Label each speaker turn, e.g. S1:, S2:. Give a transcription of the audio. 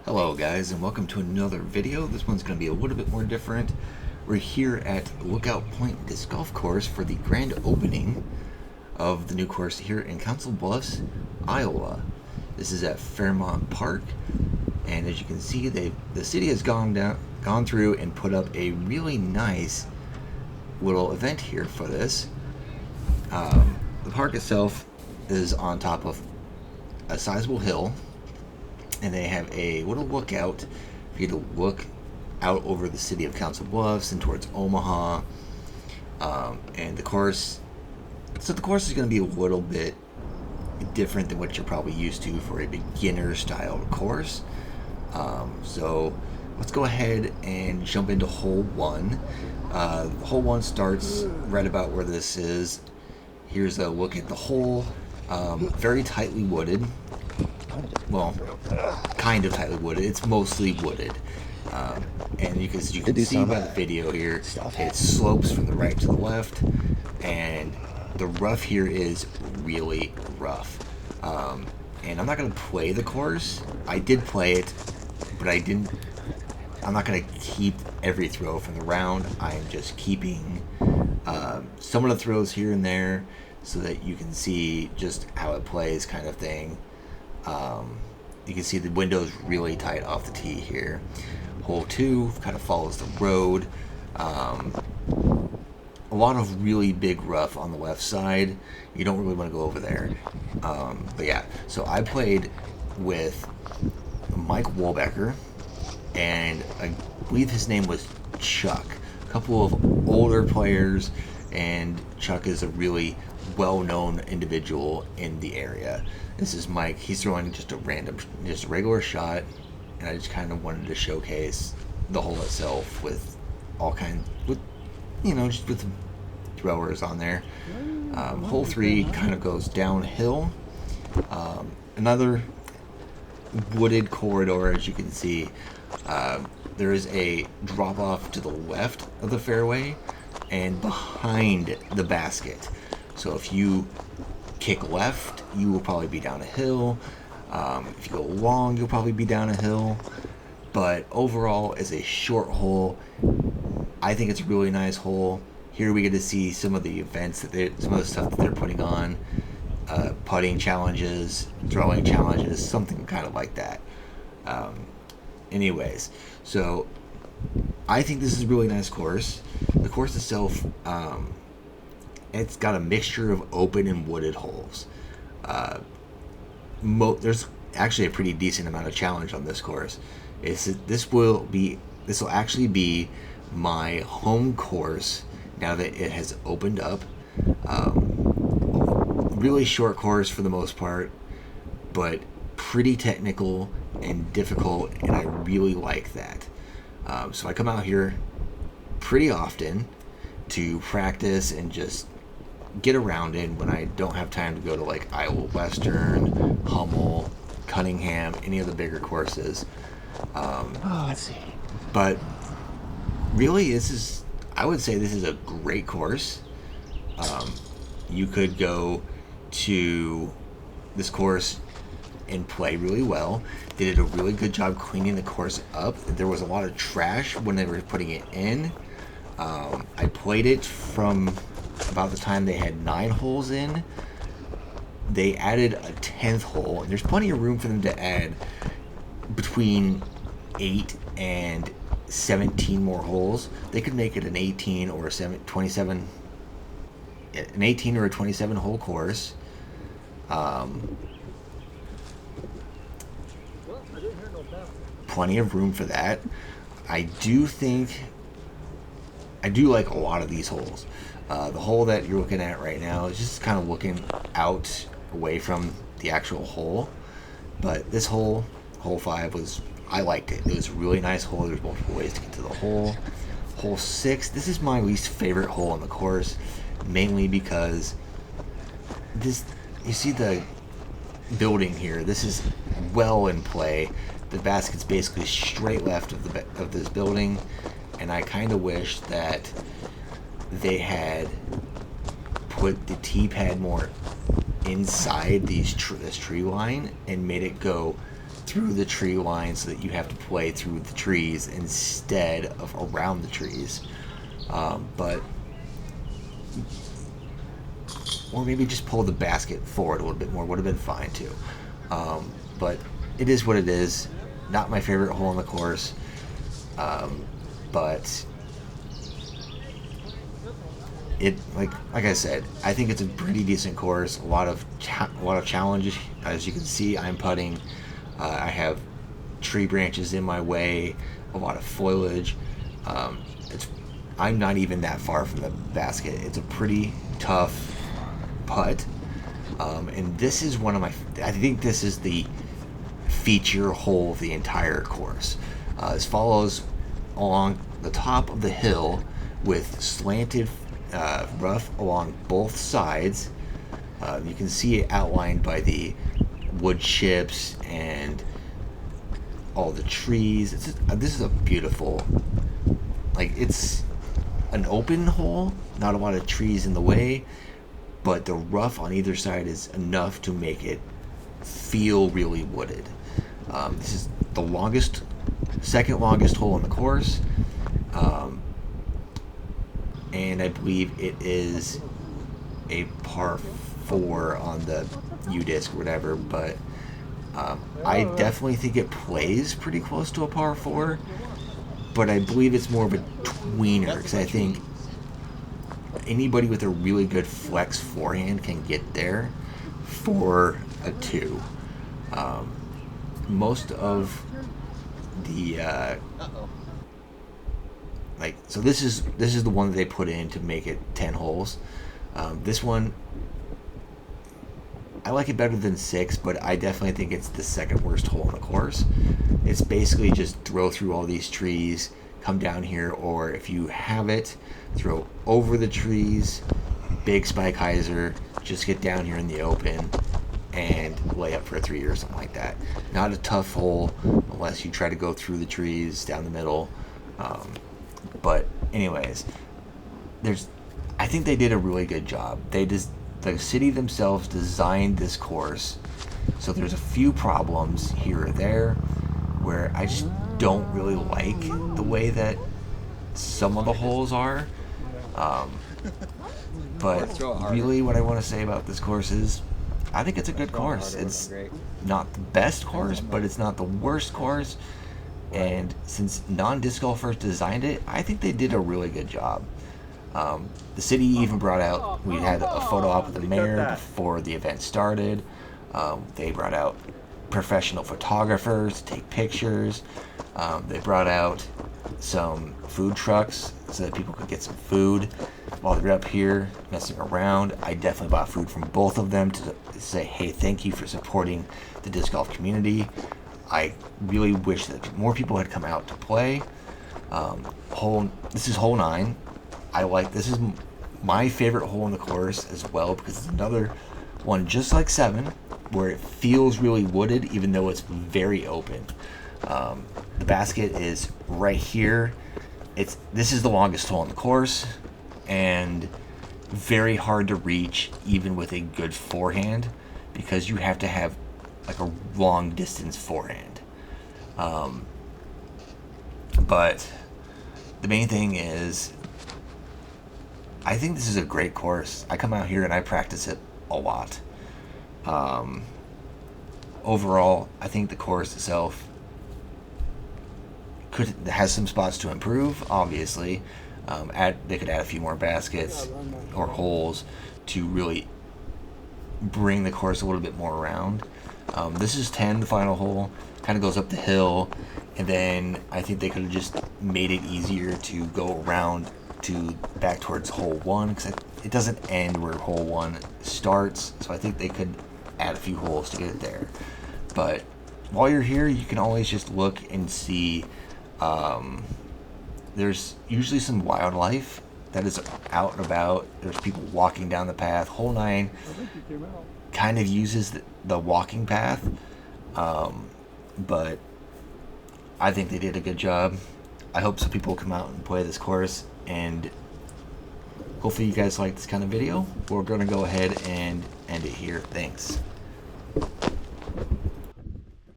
S1: Hello guys, and welcome to another video. This one's going to be a little bit more different. We're here at Lookout Point Disc Golf Course for the grand opening of the new course here in Council Bluffs, Iowa. This is at Fairmont Park, and as you can see, the city has gone through and put up a really nice little event here for this. The park itself is on top of a sizable hill, and they have a little lookout for you to look out over the city of Council Bluffs and towards Omaha. And the course is going to be a little bit different than what you're probably used to for a beginner style course. So let's go ahead and jump into hole one. Hole one starts right about where this is. Here's a look at the hole. Very tightly wooded. Well, kind of tightly wooded. It's mostly wooded, and you can see by the video here, it slopes from the right to the left, and the rough here is really rough. And I'm not going to play the course. I did play it, but I'm not going to keep every throw from the round. I'm just keeping some of the throws here and there so that you can see just how it plays, kind of thing. You can see the window's really tight off the tee here. Hole 2 kind of follows the road. A lot of really big rough on the left side. You don't really want to go over there. But yeah, so I played with Mike Wolbecker, and I believe his name was Chuck. A couple of older players, and Chuck is a really well-known individual in the area. This is Mike. He's throwing just a regular shot, and I just kind of wanted to showcase the hole itself with just with throwers on there. Hole 3 kind of goes downhill. Another wooded corridor, as you can see. There is a drop off to the left of the fairway and behind the basket. So if you kick left, you will probably be down a hill. If you go long, you'll probably be down a hill. But overall, as a short hole, I think it's a really nice hole. Here we get to see some of the events some of the stuff that they're putting on, putting challenges, throwing challenges, something kind of like that. Anyways, so I think this is a really nice course. The course itself, it's got a mixture of open and wooded holes. There's actually a pretty decent amount of challenge on this course. This will actually be my home course now that it has opened up. Really short course for the most part, but pretty technical and difficult, and I really like that. So I come out here pretty often to practice and just get around in when I don't have time to go to like Iowa Western, Hummel, Cunningham, any of the bigger courses.
S2: Let's see.
S1: But really, I would say this is a great course. You could go to this course and play really well. They did a really good job cleaning the course up. There was a lot of trash when they were putting it in. I played it from about the time they had 9 holes in. They added a 10th hole, and there's plenty of room for them to add between 8 and 17 more holes. They could make it an 18 or a 27 hole course. Plenty of room for that. I do like a lot of these holes. The hole that you're looking at right now is just kind of looking out away from the actual hole. But this hole 5, I liked it. It was a really nice hole. There's multiple ways to get to the hole. Hole 6, this is my least favorite hole on the course, mainly because you see the building here. This is well in play. The basket's basically straight left of this building, and I kind of wish that they had put the tee pad more inside this tree line and made it go through the tree line so that you have to play through the trees instead of around the trees. But or maybe just pull the basket forward a little bit more would have been fine too. But it is what it is. Not my favorite hole in the course, but it like I said, I think it's a pretty decent course. A lot of challenges, as you can see. I'm putting. I have tree branches in my way, a lot of foliage. I'm not even that far from the basket. It's a pretty tough putt, and this is one of my. I think this is the feature hole of the entire course. This follows along the top of the hill with slanted rough along both sides. You can see it outlined by the wood chips and all the trees. This is a beautiful, like, it's an open hole, not a lot of trees in the way, but the rough on either side is enough to make it feel really wooded. This is the second longest hole in the course, and I believe it is a par 4 on the U-disc or whatever, but I definitely think it plays pretty close to a par 4, but I believe it's more of a tweener, because I think anybody with a really good flex forehand can get there for a 2. Most of the so this is the one that they put in to make it 10 holes. This one, I like it better than 6, but I definitely think it's the second worst hole in the course. It's basically just throw through all these trees, come down here, or if you have it, throw over the trees, big spike hyzer, just get down here in the open and lay up for a 3 or something like that. Not a tough hole unless you try to go through the trees down the middle. But anyways, I think they did a really good job. The city themselves designed this course, so there's a few problems here or there where I just don't really like the way that some of the holes are. But really what I want to say about this course is I think it's a good course. It's not the best course, but it's not the worst course. And since non-disc golfers designed it, I think they did a really good job. The city even brought out, we had a photo op with the mayor before the event started. They brought out professional photographers to take pictures. They brought out some food trucks so that people could get some food while they're up here messing around. I definitely bought food from both of them to say, hey, thank you for supporting the disc golf community. I really wish that more people had come out to play. This is hole 9. This is my favorite hole in the course as well, because it's another one just like 7 where it feels really wooded even though it's very open. The basket is right here. This is the longest hole in the course and very hard to reach even with a good forehand, because you have to have like a long distance forehand. But the main thing is, I think this is a great course. I come out here and I practice it a lot. Overall, I think the course itself has some spots to improve, obviously. They could add a few more baskets or holes to really bring the course a little bit more around. This is 10, the final hole. Kind of goes up the hill, and then I think they could have just made it easier to go around to back towards hole 1, because it doesn't end where hole 1 starts, so I think they could add a few holes to get it there. But while you're here, you can always just look and see. There's usually some wildlife that is out and about. There's people walking down the path. Hole 9 kind of uses the walking path, but I think they did a good job. I hope some people come out and play this course, and hopefully you guys like this kind of video. We're going to go ahead and end it here. Thanks.